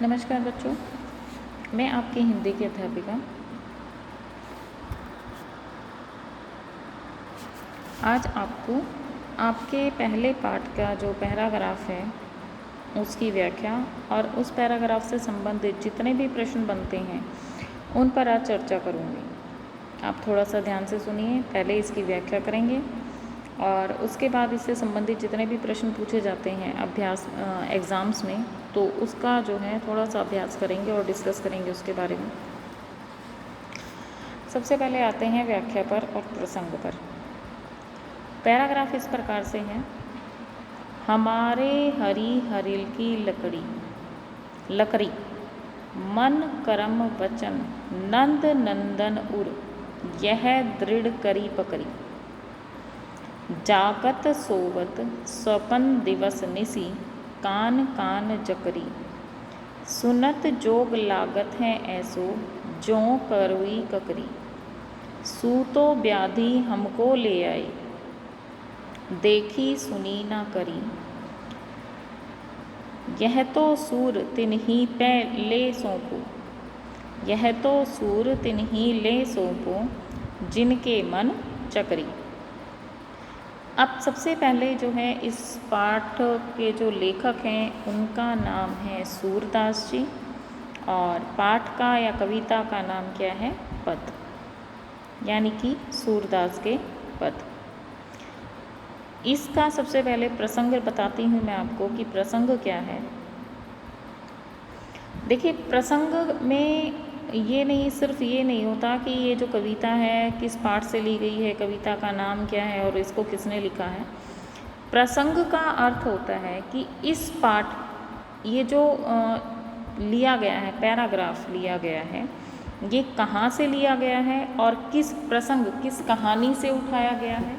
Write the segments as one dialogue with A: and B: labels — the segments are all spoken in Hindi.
A: नमस्कार बच्चों, मैं आपकी हिंदी की अध्यापिका। आज आपको आपके पहले पाठ का जो पैराग्राफ है उसकी व्याख्या और उस पैराग्राफ से संबंधित जितने भी प्रश्न बनते हैं उन पर आज चर्चा करूँगी। आप थोड़ा सा ध्यान से सुनिए, पहले इसकी व्याख्या करेंगे और उसके बाद इससे संबंधित जितने भी प्रश्न पूछे जाते हैं एग्ज़ाम्स में, तो उसका जो है थोड़ा सा अभ्यास करेंगे और डिस्कस करेंगे उसके बारे में। सबसे पहले आते हैं व्याख्या पर और प्रसंग पर। पैराग्राफ इस प्रकार से है। हमारे हरी हरिल की लकड़ी मन करम वचन नंद नंदन उर यह दृढ़ करी पकड़ी। जागत सोवत स्वपन दिवस निसी कान कान जकरी। सुनत जोग लागत है ऐसो ज्यों करुई ककरी। सूतो व्याधि हमको ले आई देखी सुनी ना करी। यह तो सूर तिन्ही पे ले सौंपो यह तो सूर तिन्ही ले सौंपो जिनके मन चकरी। अब सबसे पहले जो है इस पाठ के जो लेखक हैं उनका नाम है सूरदास जी और पाठ का या कविता का नाम क्या है? पद, यानी कि सूरदास के पद। इसका सबसे पहले प्रसंग बताती हूँ मैं आपको कि प्रसंग क्या है। देखिए, प्रसंग में सिर्फ ये नहीं होता कि ये जो कविता है किस पाठ से ली गई है, कविता का नाम क्या है और इसको किसने लिखा है। प्रसंग का अर्थ होता है कि इस पाठ ये जो लिया गया है, पैराग्राफ लिया गया है, ये कहाँ से लिया गया है और किस प्रसंग, किस कहानी से उठाया गया है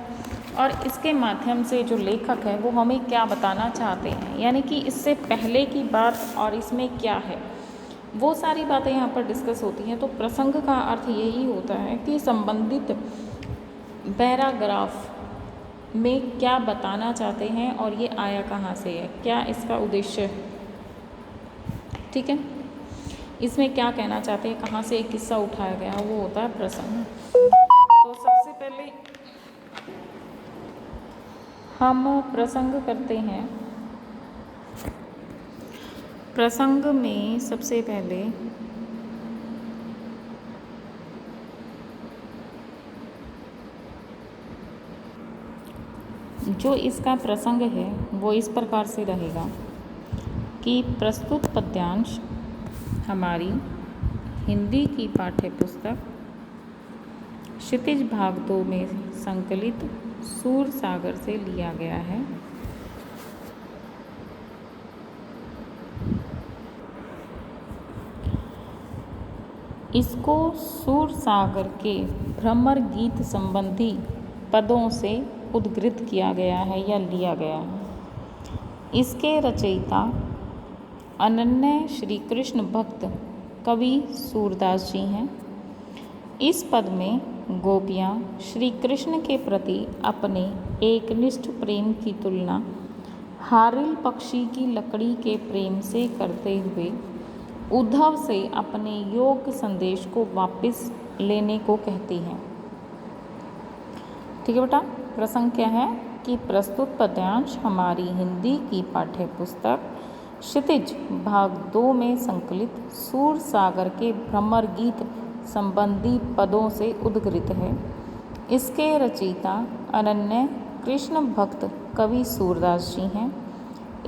A: और इसके माध्यम से जो लेखक है वो हमें क्या बताना चाहते हैं, यानी कि इससे पहले की बात और इसमें क्या है, वो सारी बातें यहाँ पर डिस्कस होती हैं। तो प्रसंग का अर्थ यही होता है कि संबंधित पैराग्राफ में क्या बताना चाहते हैं और ये आया कहाँ से है, क्या इसका उद्देश्य है। ठीक है, इसमें क्या कहना चाहते हैं, कहाँ से एक किस्सा उठाया गया, वो होता है प्रसंग। तो सबसे पहले हम प्रसंग करते हैं। प्रसंग में सबसे पहले जो इसका प्रसंग है वो इस प्रकार से रहेगा कि प्रस्तुत पद्यांश हमारी हिंदी की पाठ्य पुस्तक क्षितिज भाग 2 में संकलित सूर सागर से लिया गया है। इसको सूर सागर के भ्रमर गीत संबंधी पदों से उद्धृत किया गया है या लिया गया है। इसके रचयिता अनन्य श्री कृष्ण भक्त कवि सूरदास जी हैं। इस पद में गोपियाँ श्री कृष्ण के प्रति अपने एकनिष्ठ प्रेम की तुलना हारिल पक्षी की लकड़ी के प्रेम से करते हुए उद्धव से अपने योग संदेश को वापस लेने को कहती हैं। ठीक है बेटा, प्रसंग क्या है कि प्रस्तुत पद्यांश हमारी हिंदी की पाठ्य पुस्तक क्षितिज भाग 2 में संकलित सूर सागर के भ्रमर गीत संबंधी पदों से उद्धृत है। इसके रचयिता अनन्य कृष्ण भक्त कवि सूरदास जी हैं।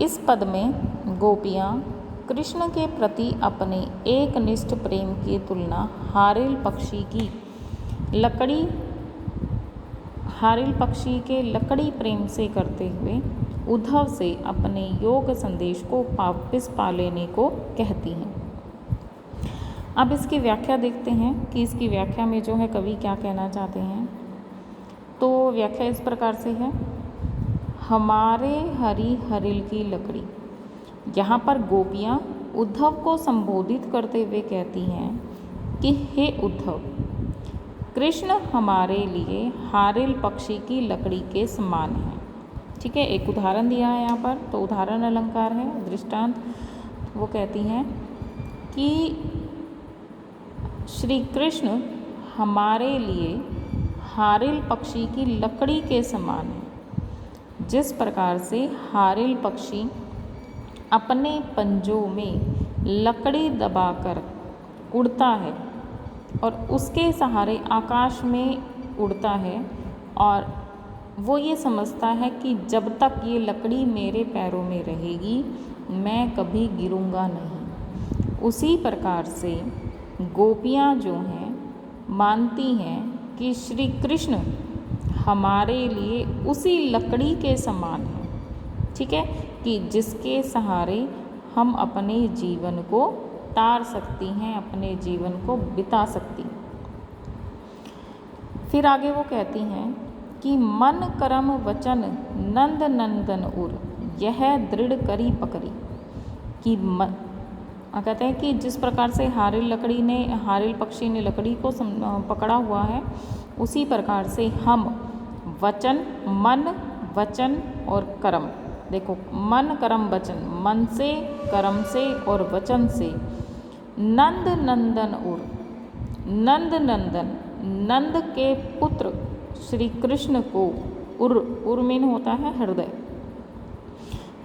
A: इस पद में गोपियाँ कृष्ण के प्रति अपने एकनिष्ठ प्रेम की तुलना हारिल पक्षी के लकड़ी प्रेम से करते हुए उद्धव से अपने योग संदेश को वापस पा लेने को कहती हैं। अब इसकी व्याख्या देखते हैं कि इसकी व्याख्या में जो है कवि क्या कहना चाहते हैं। तो व्याख्या इस प्रकार से है। हमारे हरी हरिल की लकड़ी, यहाँ पर गोपियाँ उद्धव को संबोधित करते हुए कहती हैं कि हे उद्धव, कृष्ण हमारे लिए हारिल पक्षी की लकड़ी के समान है। ठीक है, एक उदाहरण दिया है यहाँ पर, तो उदाहरण अलंकार है, दृष्टांत। वो कहती हैं कि श्री कृष्ण हमारे लिए हारिल पक्षी की लकड़ी के समान है। जिस प्रकार से हारिल पक्षी अपने पंजों में लकड़ी दबाकर उड़ता है और उसके सहारे आकाश में उड़ता है, और वो ये समझता है कि जब तक ये लकड़ी मेरे पैरों में रहेगी मैं कभी गिरूंगा नहीं। उसी प्रकार से गोपियाँ जो हैं मानती हैं कि श्री कृष्ण हमारे लिए उसी लकड़ी के समान है, ठीक है, कि जिसके सहारे हम अपने जीवन को तार सकती हैं, अपने जीवन को बिता सकती। फिर आगे वो कहती हैं कि मन कर्म वचन नंद नंदन उर यह दृढ़ करी पकड़ी, कि कहते हैं कि जिस प्रकार से हारिल पक्षी ने लकड़ी को पकड़ा हुआ है, उसी प्रकार से हम मन वचन और कर्म, देखो मन कर्म वचन, मन से, कर्म से और वचन से नंद नंदन उर, नंद नंदन, नंद के पुत्र श्री कृष्ण को उर मीन होता है हृदय,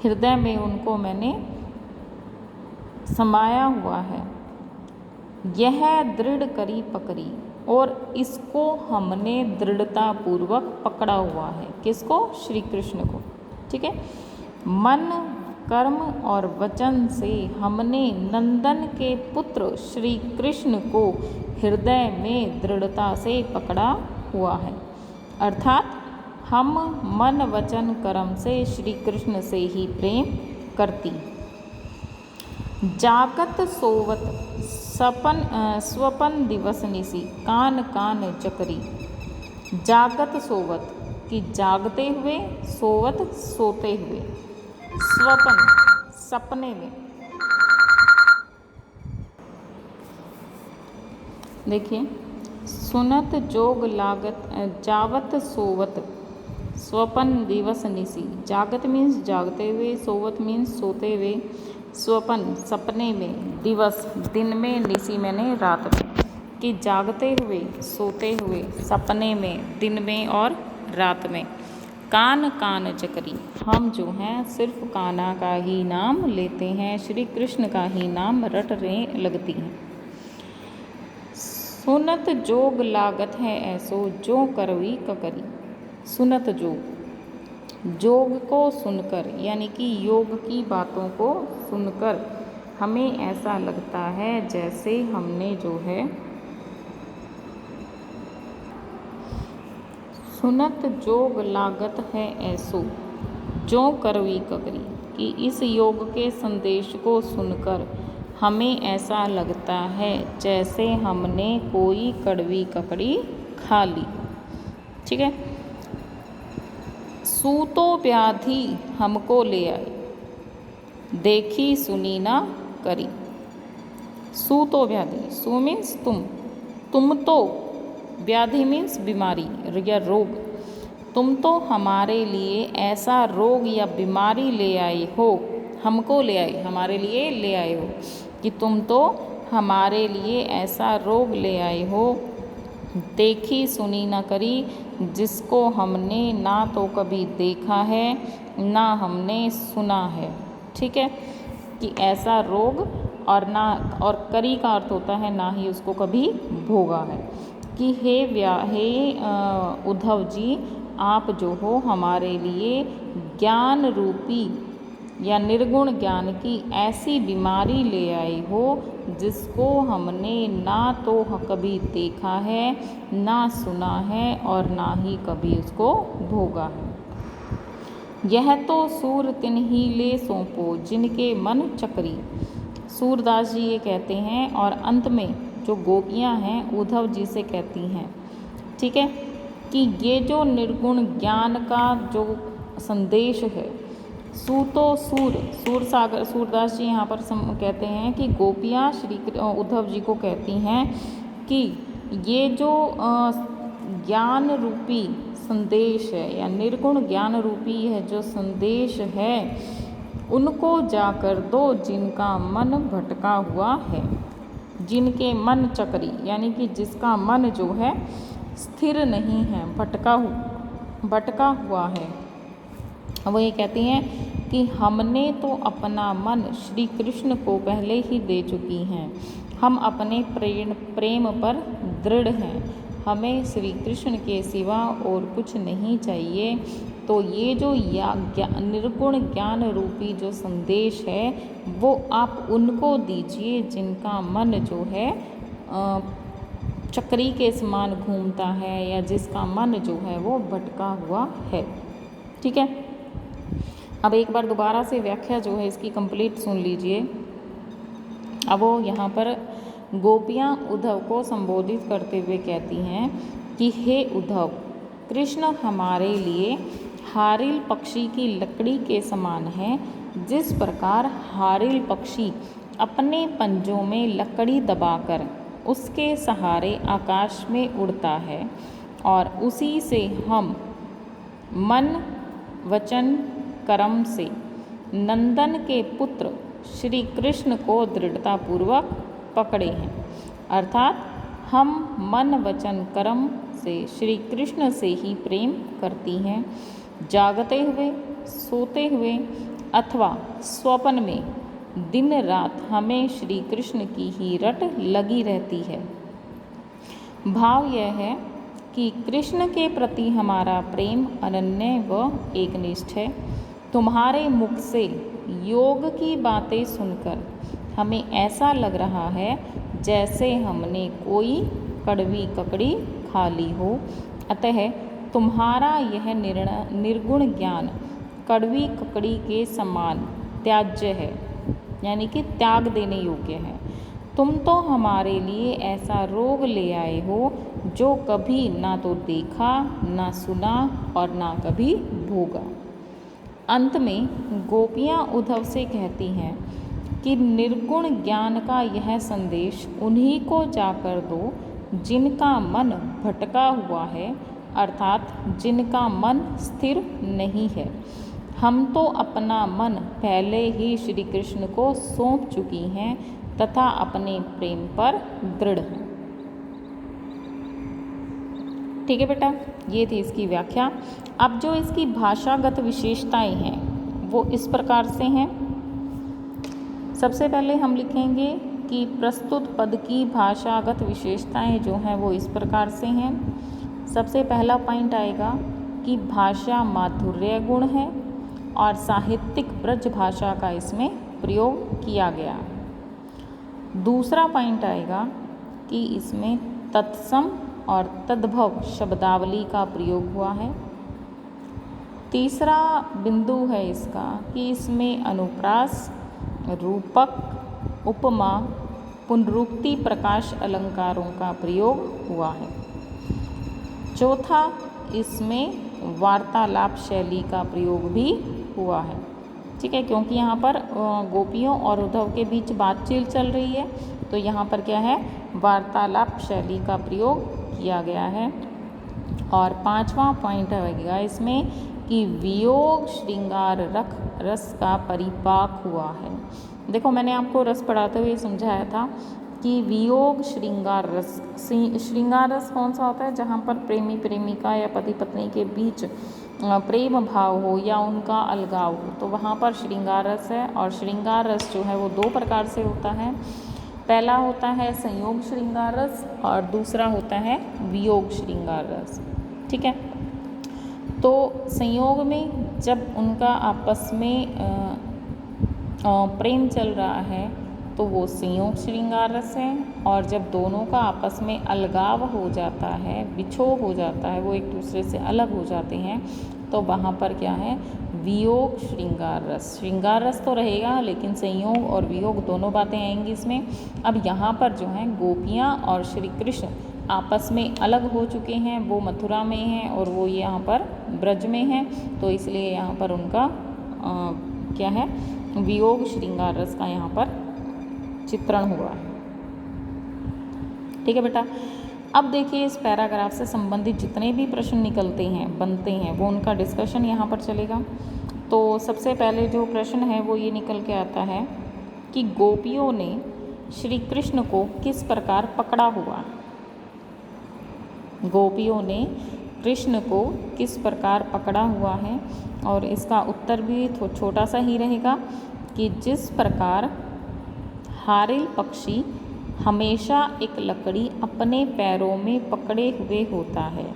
A: हृदय में उनको मैंने समाया हुआ है। यह दृढ़ करी पकड़ी, और इसको हमने दृढ़ता पूर्वक पकड़ा हुआ है। किसको? श्री कृष्ण को, ठीक है। मन कर्म और वचन से हमने नंदन के पुत्र श्री कृष्ण को हृदय में दृढ़ता से पकड़ा हुआ है, अर्थात हम मन वचन कर्म से श्री कृष्ण से ही प्रेम करती। जागत सोवत स्वपन दिवस निसी कान कान चकरी। जागत सोवत, कि जागते हुए, सोवत सोते हुए, स्वपन सपने में। देखिए, सुनत जोग लागत जावत सोवत स्वपन दिवस निसी। जागत मीन्स जागते हुए, सोवत मीन्स सोते हुए, स्वपन सपने में, दिवस दिन में, निसी मैंने रात में, कि जागते हुए, सोते हुए, सपने में, दिन में और रात में। कान कान चकरी, हम जो हैं सिर्फ कान्हा का ही नाम लेते हैं, श्री कृष्ण का ही नाम रटने लगती हैं। सुनत जोग लागत है ऐसो जो करवी ककरी। सुनत जोग को सुनकर, यानी कि योग की बातों को सुनकर हमें ऐसा लगता है जैसे हमने जो है सुनत जोग लागत है ऐसो जो करवी ककरी, कि इस योग के संदेश को सुनकर हमें ऐसा लगता है जैसे हमने कोई कड़वी ककड़ी खा ली, ठीक है। सूतो व्याधि हमको ले आई, देखी सुनी ना करी। सूतो व्याधि, सु मीन्स तुम तो, व्याधि मीन्स बीमारी या रोग। तुम तो हमारे लिए ऐसा रोग या बीमारी ले आए हो, हमको ले आए, हमारे लिए ले आए हो, कि तुम तो हमारे लिए ऐसा रोग ले आए हो, देखी सुनी न करी, जिसको हमने ना तो कभी देखा है ना हमने सुना है, ठीक है। कि ऐसा रोग, और करी का अर्थ होता है ना ही उसको कभी भोगा है। कि हे उद्धव जी, आप जो हो हमारे लिए ज्ञान रूपी या निर्गुण ज्ञान की ऐसी बीमारी ले आए हो जिसको हमने ना तो कभी देखा है, ना सुना है और ना ही कभी उसको भोगा है। यह तो सूर तिन्ही ले सौंपो जिनके मन चकरी। सूरदास जी ये कहते हैं, और अंत में जो गोपियाँ हैं उद्धव जी से कहती हैं, ठीक है, कि ये जो निर्गुण ज्ञान का जो संदेश है, सूरदास जी यहाँ पर कहते हैं कि गोपियाँ श्री उद्धव जी को कहती हैं कि ये जो ज्ञान रूपी संदेश है या निर्गुण ज्ञान रूपी है जो संदेश है, उनको जाकर दो जिनका मन भटका हुआ है। जिनके मन चक्री, यानी कि जिसका मन जो है स्थिर नहीं है, भटका हुआ है। वो ये कहती हैं कि हमने तो अपना मन श्री कृष्ण को पहले ही दे चुकी हैं, हम अपने प्रेम पर दृढ़ हैं, हमें श्री कृष्ण के सिवा और कुछ नहीं चाहिए। तो ये जो निर्गुण ज्ञान रूपी जो संदेश है वो आप उनको दीजिए जिनका मन जो है चक्री के समान घूमता है, या जिसका मन जो है वो भटका हुआ है। ठीक है, अब एक बार दोबारा से व्याख्या जो है इसकी कंप्लीट सुन लीजिए। अब वो यहाँ पर गोपियाँ उद्धव को संबोधित करते हुए कहती हैं कि हे उद्धव, कृष्ण हमारे लिए हारिल पक्षी की लकड़ी के समान है। जिस प्रकार हारिल पक्षी अपने पंजों में लकड़ी दबाकर उसके सहारे आकाश में उड़ता है, और उसी से हम मन वचन कर्म से नंदन के पुत्र श्री कृष्ण को दृढ़तापूर्वक पकड़े हैं। अर्थात हम मन वचन कर्म से श्री कृष्ण से ही प्रेम करती हैं। जागते हुए, सोते हुए अथवा स्वप्न में दिन रात हमें श्री कृष्ण की ही रट लगी रहती है। भाव यह है कि कृष्ण के प्रति हमारा प्रेम अनन्य व एकनिष्ठ है। तुम्हारे मुख से योग की बातें सुनकर हमें ऐसा लग रहा है जैसे हमने कोई कड़वी ककड़ी खा ली हो। अतः तुम्हारा यह निर्गुण ज्ञान कड़वी ककड़ी के समान त्याज्य है, यानी कि त्याग देने योग्य है। तुम तो हमारे लिए ऐसा रोग ले आए हो जो कभी ना तो देखा, ना सुना और ना कभी भोगा। अंत में गोपियाँ उद्धव से कहती हैं कि निर्गुण ज्ञान का यह संदेश उन्हीं को जाकर दो जिनका मन भटका हुआ है, अर्थात जिनका मन स्थिर नहीं है। हम तो अपना मन पहले ही श्री कृष्ण को सौंप चुकी हैं तथा अपने प्रेम पर दृढ़ हैं। ठीक है बेटा, ये थी इसकी व्याख्या। अब जो इसकी भाषागत विशेषताएं हैं वो इस प्रकार से हैं। सबसे पहले हम लिखेंगे कि प्रस्तुत पद की भाषागत विशेषताएं जो हैं वो इस प्रकार से हैं। सबसे पहला पॉइंट आएगा कि भाषा माधुर्य गुण है और साहित्यिक ब्रज भाषा का इसमें प्रयोग किया गया है। दूसरा पॉइंट आएगा कि इसमें तत्सम और तद्भव शब्दावली का प्रयोग हुआ है। तीसरा बिंदु है इसका कि इसमें अनुप्रास, रूपक, उपमा, पुनरुक्ति प्रकाश अलंकारों का प्रयोग हुआ है। चौथा, इसमें वार्तालाप शैली का प्रयोग भी हुआ है। ठीक है, क्योंकि यहाँ पर गोपियों और उद्धव के बीच बातचीत चल रही है, तो यहाँ पर क्या है, वार्तालाप शैली का प्रयोग किया गया है। और पांचवा पॉइंट रहेगा इसमें कि वियोग श्रृंगार रस का परिपाक हुआ है। देखो, मैंने आपको रस पढ़ाते हुए समझाया था कि वियोग श्रृंगार रस, श्रृंगार रस कौन सा होता है, जहाँ पर प्रेमी प्रेमिका या पति पत्नी के बीच प्रेम भाव हो या उनका अलगाव हो, तो वहाँ पर श्रृंगार रस है। और श्रृंगार रस जो है वो दो प्रकार से होता है। पहला होता है संयोग श्रृंगार रस और दूसरा होता है वियोग श्रृंगार रस। ठीक है, तो संयोग में जब उनका आपस में प्रेम चल रहा है तो वो संयोग श्रृंगार रस है, और जब दोनों का आपस में अलगाव हो जाता है, विछोह हो जाता है, वो एक दूसरे से अलग हो जाते हैं, तो वहाँ पर क्या है, वियोग श्रृंगार रस। श्रृंगार रस तो रहेगा लेकिन संयोग और वियोग दोनों बातें आएंगी इसमें। अब यहाँ पर जो है गोपियाँ और श्री कृष्ण आपस में अलग हो चुके हैं, वो मथुरा में हैं और वो यहाँ पर ब्रज में हैं, तो इसलिए यहाँ पर उनका क्या है, वियोग श्रृंगार रस का यहाँ पर चित्रण हुआ है। ठीक है बेटा, अब देखिए इस पैराग्राफ से संबंधित जितने भी प्रश्न निकलते हैं, बनते हैं, वो उनका डिस्कशन यहाँ पर चलेगा। तो सबसे पहले जो प्रश्न है वो ये निकल के आता है कि गोपियों ने श्री कृष्ण को किस प्रकार पकड़ा हुआ? गोपियों ने कृष्ण को किस प्रकार पकड़ा हुआ है? और इसका उत्तर भी छोटा सा ही रहेगा कि जिस प्रकार हारिल पक्षी हमेशा एक लकड़ी अपने पैरों में पकड़े हुए होता है,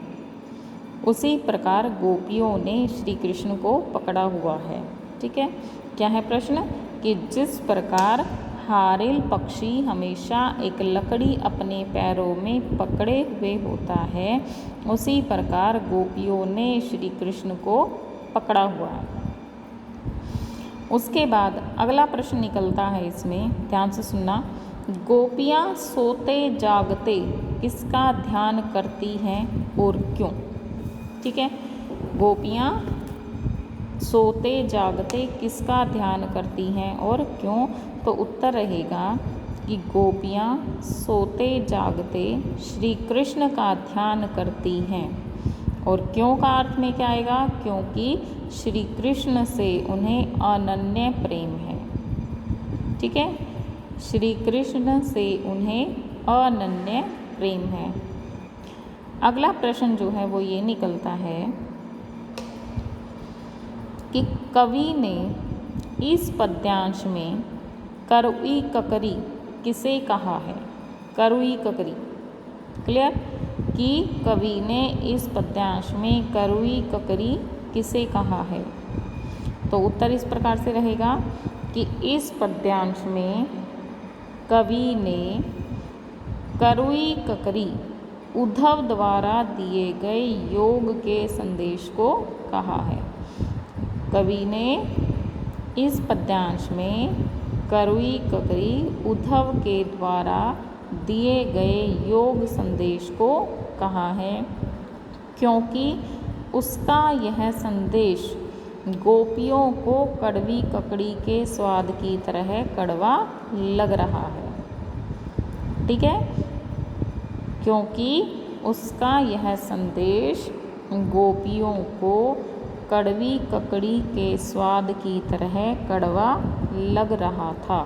A: उसी प्रकार गोपियों ने श्री कृष्ण को पकड़ा हुआ है। ठीक है, क्या है प्रश्न? कि जिस प्रकार हारिल पक्षी हमेशा एक लकड़ी अपने पैरों में पकड़े हुए होता है, उसी प्रकार गोपियों ने श्री कृष्ण को पकड़ा हुआ है। उसके बाद अगला प्रश्न निकलता है इसमें, ध्यान से सुनना। गोपियाँ सोते जागते किसका ध्यान करती हैं और क्यों? ठीक है, गोपियाँ सोते जागते किसका ध्यान करती हैं और क्यों? तो उत्तर रहेगा कि गोपियाँ सोते जागते श्री कृष्ण का ध्यान करती हैं। और क्यों का अर्थ में क्या आएगा? क्योंकि श्री कृष्ण से उन्हें अनन्य प्रेम है। ठीक है, श्री कृष्ण से उन्हें अनन्य प्रेम है। अगला प्रश्न जो है वो ये निकलता है कि कवि ने इस पद्यांश में करुई ककरी किसे कहा है? करुई ककरी, क्लियर? कि कवि ने इस पद्यांश में करुई ककरी किसे कहा है? तो उत्तर इस प्रकार से रहेगा कि इस पद्यांश में कवि ने करुई ककरी उद्धव द्वारा दिए गए योग के संदेश को कहा है। कवि ने इस पद्यांश में करुई ककरी उद्धव के द्वारा दिए गए योग संदेश को कहा है, क्योंकि उसका यह संदेश गोपियों को कड़वी ककड़ी के स्वाद की तरह कड़वा लग रहा है। ठीक है, क्योंकि उसका यह संदेश गोपियों को कड़वी ककड़ी के स्वाद की तरह कड़वा लग रहा था।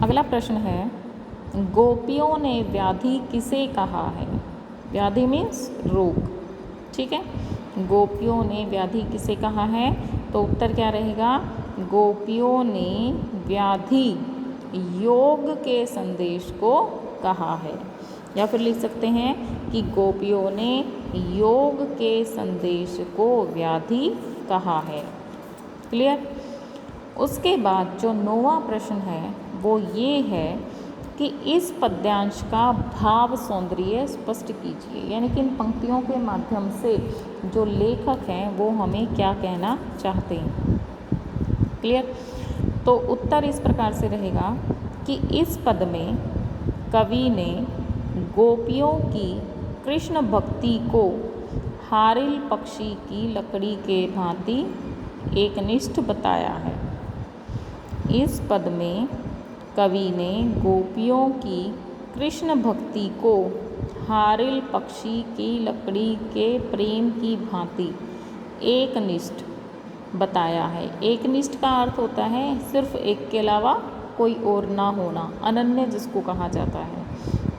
A: अगला प्रश्न है, गोपियों ने व्याधि किसे कहा है? व्याधि मीन्स रोग। ठीक है, गोपियों ने व्याधि किसे कहा है? तो उत्तर क्या रहेगा? गोपियों ने व्याधि योग के संदेश को कहा है। या फिर लिख सकते हैं कि गोपियों ने योग के संदेश को व्याधि कहा है। क्लियर? उसके बाद जो 9वां प्रश्न है वो ये है कि इस पद्यांश का भाव सौंदर्य स्पष्ट कीजिए। यानी कि इन पंक्तियों के माध्यम से जो लेखक हैं वो हमें क्या कहना चाहते हैं। क्लियर? तो उत्तर इस प्रकार से रहेगा कि इस पद में कवि ने गोपियों की कृष्ण भक्ति को हारिल पक्षी की लकड़ी के भांति एकनिष्ठ बताया है। इस पद में कवि ने गोपियों की कृष्ण भक्ति को हारिल पक्षी की लकड़ी के प्रेम की भांति एकनिष्ठ बताया है। एकनिष्ठ का अर्थ होता है सिर्फ एक के अलावा कोई और ना होना, अनन्य जिसको कहा जाता है।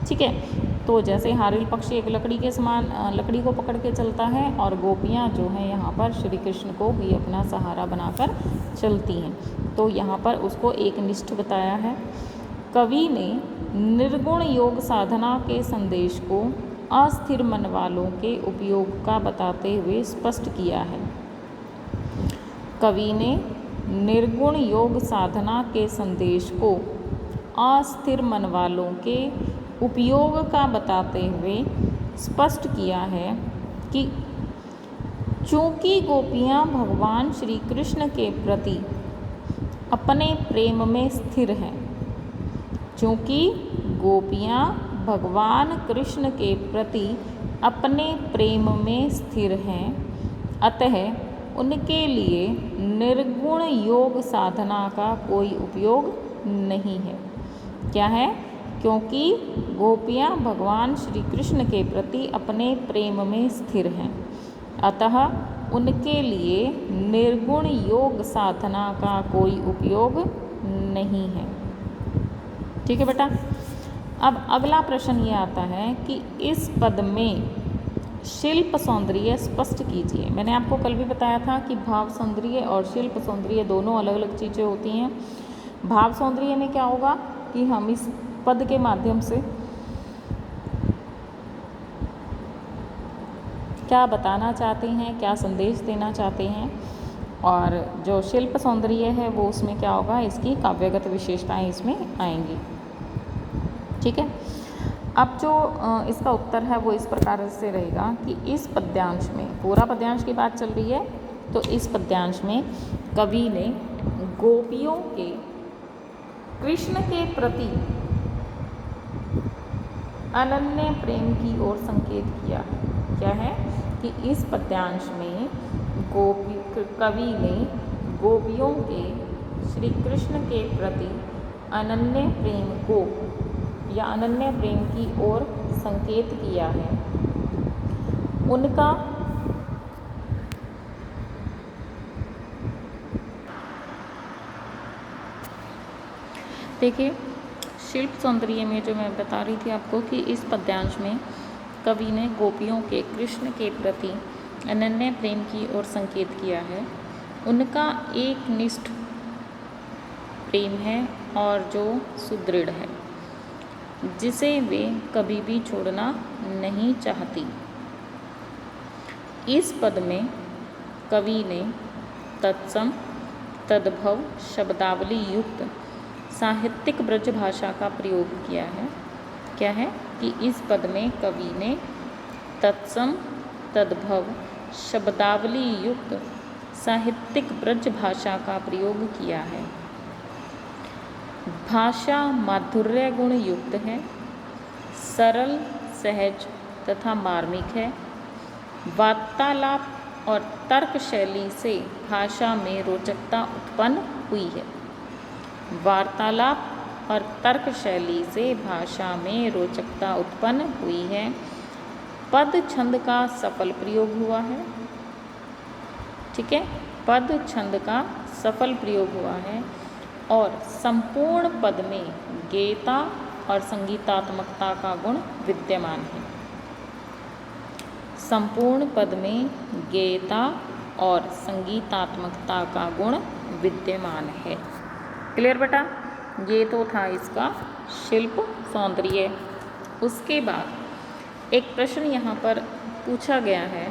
A: ठीक है, तो जैसे हारिल पक्षी एक लकड़ी के समान लकड़ी को पकड़ के चलता है और गोपियाँ जो हैं यहाँ पर श्री कृष्ण को ही अपना सहारा बनाकर चलती हैं, तो यहाँ पर उसको एकनिष्ठ बताया है। कवि ने निर्गुण योग साधना के संदेश को अस्थिर मन वालों के उपयोग का बताते हुए स्पष्ट किया है। कवि ने निर्गुण योग साधना के संदेश को अस्थिर मन वालों के उपयोग का बताते हुए स्पष्ट किया है कि चूँकि गोपियाँ भगवान श्री कृष्ण के प्रति अपने प्रेम में स्थिर हैं, चूँकि गोपियाँ भगवान कृष्ण के प्रति अपने प्रेम में स्थिर हैं, अतः उनके लिए निर्गुण योग साधना का कोई उपयोग नहीं है। क्या है? क्योंकि गोपियाँ भगवान श्री कृष्ण के प्रति अपने प्रेम में स्थिर हैं, अतः उनके लिए निर्गुण योग साधना का कोई उपयोग नहीं है। ठीक है बेटा। अब अगला प्रश्न ये आता है कि इस पद में शिल्प सौंदर्य स्पष्ट कीजिए। मैंने आपको कल भी बताया था कि भाव सौंदर्य और शिल्प सौंदर्य दोनों अलग अलग चीज़ें होती हैं। भाव सौंदर्य में क्या होगा कि हम इस पद के माध्यम से क्या बताना चाहते हैं, क्या संदेश देना चाहते हैं, और जो शिल्प सौंदर्य है वो उसमें क्या होगा, इसकी काव्यगत विशेषताएं इसमें आएंगी। ठीक है। अब जो इसका उत्तर है वो इस प्रकार से रहेगा कि इस पद्यांश में, पूरा पद्यांश की बात चल रही है, तो इस पद्यांश में कवि ने गोपियों के कृष्ण के प्रति अनन्य प्रेम की ओर संकेत किया है। क्या है कि इस पद्यांश में कवि ने गोपियों के श्री कृष्ण के प्रति अनन्य प्रेम को या अनन्य प्रेम की ओर संकेत किया है। उनका देखिए, शिल्प सौंदर्य में जो मैं बता रही थी आपको कि इस पद्यांश में कवि ने गोपियों के कृष्ण के प्रति अनन्य प्रेम की ओर संकेत किया है। उनका एक निष्ठ प्रेम है और जो सुदृढ़ है, जिसे वे कभी भी छोड़ना नहीं चाहती। इस पद में कवि ने तत्सम तद्भव शब्दावली युक्त साहित्यिक ब्रज भाषा का प्रयोग किया है। क्या है कि इस पद में कवि ने तत्सम तद्भव शब्दावली युक्त साहित्यिक ब्रज भाषा का प्रयोग किया है। भाषा माधुर्य गुण युक्त है, सरल सहज तथा मार्मिक है। वार्तालाप और तर्क शैली से भाषा में रोचकता उत्पन्न हुई है। वार्तालाप और तर्क शैली से भाषा में रोचकता उत्पन्न हुई है। पद छंद का सफल प्रयोग हुआ है। ठीक है, पद छंद का सफल प्रयोग हुआ है और संपूर्ण पद में गेयता और संगीतात्मकता का गुण विद्यमान है। संपूर्ण पद में गेयता और संगीतात्मकता का गुण विद्यमान है। क्लियर बेटा? ये तो था इसका शिल्प सौंदर्य। उसके बाद एक प्रश्न यहाँ पर पूछा गया है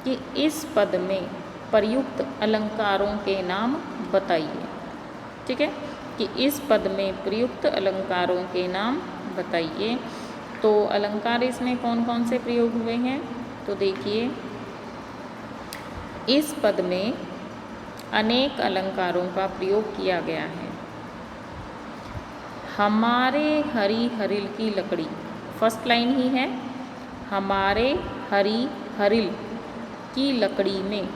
A: कि इस पद में प्रयुक्त अलंकारों के नाम बताइए। ठीक है, कि इस पद में प्रयुक्त अलंकारों के नाम बताइए। तो अलंकार इसमें कौन कौन से प्रयोग हुए हैं, तो देखिए, इस पद में अनेक अलंकारों का प्रयोग किया गया है। हमारे हरी हरिल की लकड़ी, फर्स्ट लाइन ही है, हमारे हरी हरिल की लकड़ी में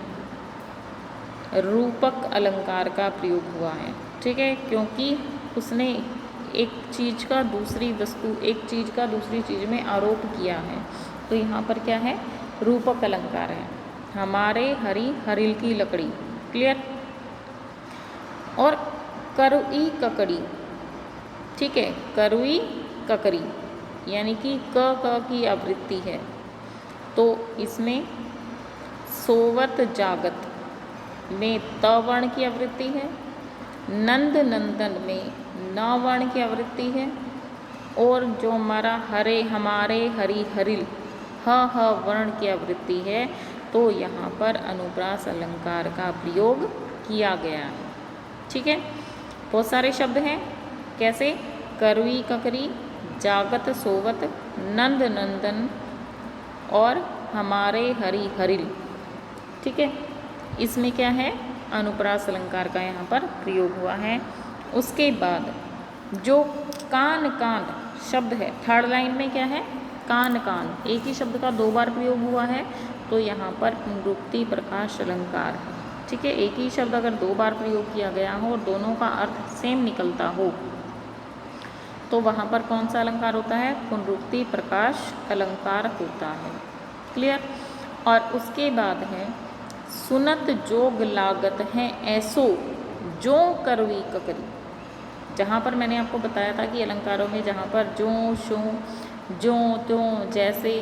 A: रूपक अलंकार का प्रयोग हुआ है। ठीक है, क्योंकि उसने एक चीज़ का दूसरी वस्तु, एक चीज़ का दूसरी चीज़ में आरोप किया है, तो यहाँ पर क्या है, रूपक अलंकार है। हमारे हरी हरिल की लकड़ी, क्लियर। और करुई ककड़ी, ठीक है, करुई ककड़ी यानी कि क की आवृत्ति है, तो इसमें सोवत जागत में त वर्ण की आवृत्ति है, नंद नंदन में न वर्ण की आवृत्ति है, और जो हमारा हमारे हरी हरिल ह वर्ण की आवृत्ति है, तो यहाँ पर अनुप्रास अलंकार का प्रयोग किया गया है। ठीक है, बहुत सारे शब्द हैं, कैसे, करुई ककरी, जागत सोवत, नंद नंदन और हमारे हरी हरिल। ठीक है, इसमें क्या है, अनुप्रास अलंकार का यहाँ पर प्रयोग हुआ है। उसके बाद जो कान कान शब्द है, थर्ड लाइन में क्या है, कान कान, एक ही शब्द का दो बार प्रयोग हुआ है, तो यहाँ पर पुनरुक्ति प्रकाश अलंकार है। ठीक है, एक ही शब्द अगर दो बार प्रयोग किया गया हो और दोनों का अर्थ सेम निकलता हो, तो वहाँ पर कौन सा अलंकार होता है, पुनरुक्ति प्रकाश अलंकार होता है। क्लियर। और उसके बाद है सुनत जोग लागत है ऐसो जो करुई ककरी। जहाँ पर मैंने आपको बताया था कि अलंकारों में जहाँ पर जो शो जो त्यों जैसे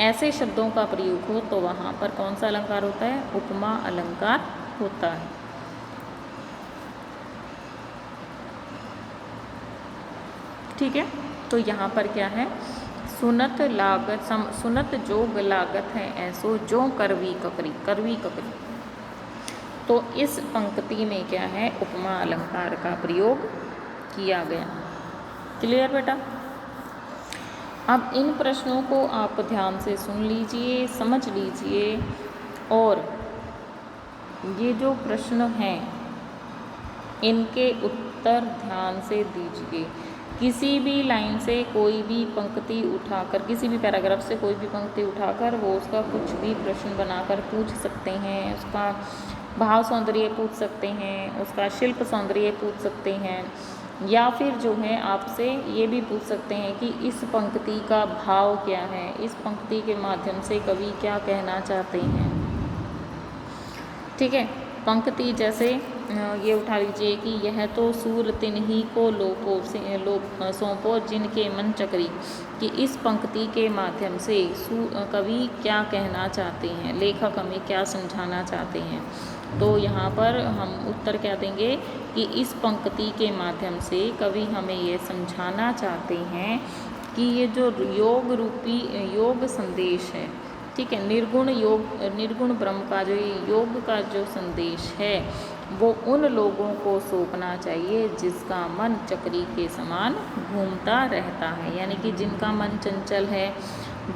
A: ऐसे शब्दों का प्रयोग हो तो वहाँ पर कौन सा अलंकार होता है? उपमा अलंकार होता है। ठीक है, तो यहाँ पर क्या है? सुनत लागत सुनत जोग लागत है ऐसो जो करवी ककरी, करवी ककरी। तो इस पंक्ति में क्या है? उपमा अलंकार का प्रयोग किया गया। क्लियर बेटा? अब इन प्रश्नों को आप ध्यान से सुन लीजिए, समझ लीजिए, और ये जो प्रश्न हैं इनके उत्तर ध्यान से दीजिए। किसी भी लाइन से कोई भी पंक्ति उठाकर, किसी भी पैराग्राफ से कोई भी पंक्ति उठाकर वो उसका कुछ भी प्रश्न बनाकर पूछ सकते हैं। उसका भाव सौंदर्य पूछ सकते हैं, उसका शिल्प सौंदर्य पूछ सकते हैं, या फिर जो है आपसे ये भी पूछ सकते हैं कि इस पंक्ति का भाव क्या है, इस पंक्ति के माध्यम से कवि क्या कहना चाहते हैं। ठीक है, पंक्ति जैसे ये उठा लीजिए कि यह तो सूर तिन्ही को सौंपो जिनके मन चक्री, कि इस पंक्ति के माध्यम से कवि क्या कहना चाहते हैं, लेखक हमें क्या समझाना चाहते हैं। तो यहाँ पर हम उत्तर क्या देंगे कि इस पंक्ति के माध्यम से कवि हमें ये समझाना चाहते हैं कि ये जो योग रूपी योग संदेश है, ठीक है, निर्गुण ब्रह्म का जो योग का जो संदेश है वो उन लोगों को सौंपना चाहिए जिसका मन चक्री के समान घूमता रहता है, यानी कि जिनका मन चंचल है,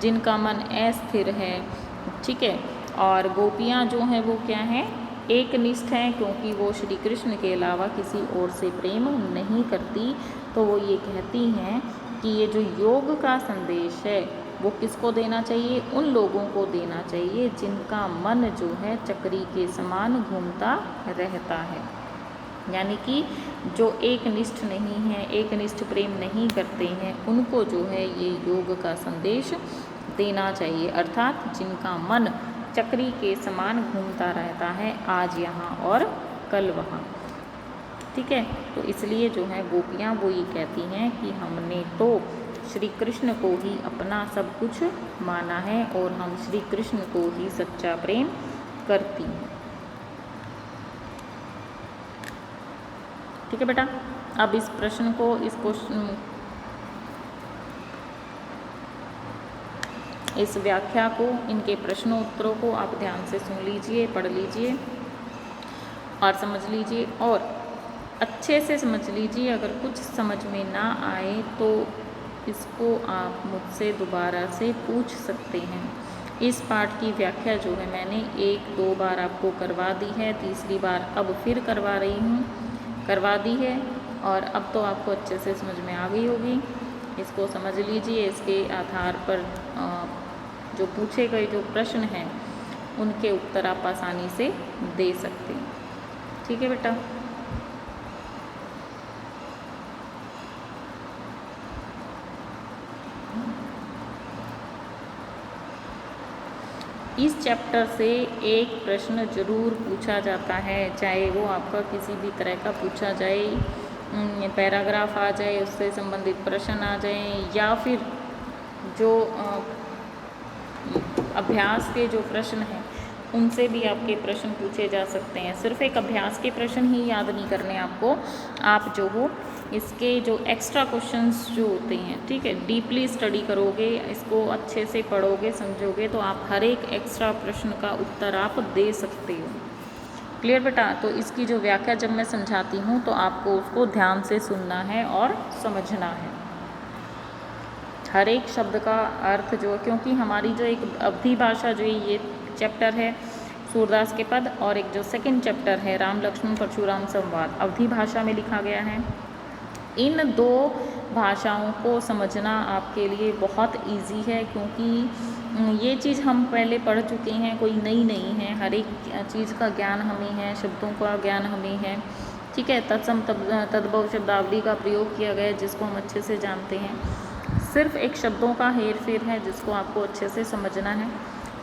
A: जिनका मन अस्थिर है। ठीक है, और गोपियाँ जो हैं वो क्या हैं? एक निष्ठ हैं, क्योंकि वो श्री कृष्ण के अलावा किसी और से प्रेम नहीं करती। तो वो ये कहती हैं कि ये जो योग का संदेश है वो किसको देना चाहिए? उन लोगों को देना चाहिए जिनका मन जो है चक्री के समान घूमता रहता है, यानी कि जो एक निष्ठ नहीं है, एक निष्ठ प्रेम नहीं करते हैं, उनको जो है ये योग का संदेश देना चाहिए, अर्थात जिनका मन चक्री के समान घूमता रहता है, आज यहाँ और कल वहाँ। ठीक है, तो इसलिए जो है गोपियाँ वो ये कहती हैं कि हमने तो श्री कृष्ण को ही अपना सब कुछ माना है और हम श्री कृष्ण को ही सच्चा प्रेम करती हैं। ठीक है बेटा, अब इस प्रश्न को, इस व्याख्या को, इनके प्रश्नों उत्तरों को आप ध्यान से सुन लीजिए, पढ़ लीजिए और समझ लीजिए, और अच्छे से समझ लीजिए। अगर कुछ समझ में ना आए तो इसको आप मुझसे दोबारा से पूछ सकते हैं। इस पाठ की व्याख्या जो है मैंने 1-2 बार आपको करवा दी है, तीसरी बार अब फिर करवा दी है, और अब तो आपको अच्छे से समझ में आ गई होगी। इसको समझ लीजिए, इसके आधार पर जो पूछे गए जो प्रश्न हैं उनके उत्तर आप आसानी से दे सकते हैं। ठीक है बेटा, इस चैप्टर से एक प्रश्न जरूर पूछा जाता है, चाहे वो आपका किसी भी तरह का पूछा जाए, पैराग्राफ आ जाए, उससे संबंधित प्रश्न आ जाए, या फिर जो अभ्यास के जो प्रश्न हैं उनसे भी आपके प्रश्न पूछे जा सकते हैं। सिर्फ एक अभ्यास के प्रश्न ही याद नहीं करने आपको, आप जो हो इसके जो एक्स्ट्रा क्वेश्चंस जो होते हैं, ठीक है, डीपली स्टडी करोगे, इसको अच्छे से पढ़ोगे, समझोगे, तो आप हर एक एक्स्ट्रा प्रश्न का उत्तर आप दे सकते हो। क्लियर बेटा? तो इसकी जो व्याख्या जब मैं समझाती हूँ तो आपको उसको ध्यान से सुनना है और समझना है, हर एक शब्द का अर्थ जो, क्योंकि हमारी जो एक अवधि भाषा जो ये चैप्टर है सूरदास के पद, और एक जो सेकंड चैप्टर है राम लक्ष्मण परशुराम संवाद, अवधि भाषा में लिखा गया है। इन दो भाषाओं को समझना आपके लिए बहुत इजी है, क्योंकि ये चीज़ हम पहले पढ़ चुके हैं, कोई नई नहीं है, हर एक चीज़ का ज्ञान हमें है, शब्दों का ज्ञान हमें है। ठीक है, तत्सम तद्भव शब्दावली का प्रयोग किया गया है जिसको हम अच्छे से जानते हैं। सिर्फ एक शब्दों का हेर फेर है जिसको आपको अच्छे से समझना है।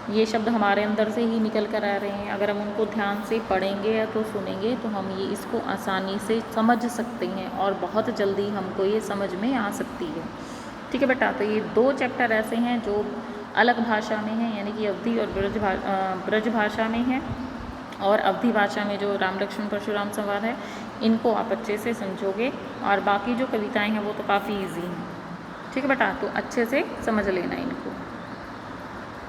A: ये शब्द हमारे अंदर से ही निकल कर आ रहे हैं। अगर हम उनको ध्यान से पढ़ेंगे या तो सुनेंगे तो हम ये इसको आसानी से समझ सकते हैं और बहुत जल्दी हमको ये समझ में आ सकती है। ठीक है बेटा, तो ये 2 चैप्टर ऐसे हैं जो अलग भाषा में हैं, यानी कि अवधी और ब्रज भाषा में है। और अवधी भाषा में जो राम लक्ष्मण परशुराम संवाद है, इनको आप अच्छे से समझोगे, और बाकी जो कविताएं हैं वो तो काफ़ी ईजी हैं। ठीक है बेटा, तो अच्छे से समझ लेना इनको।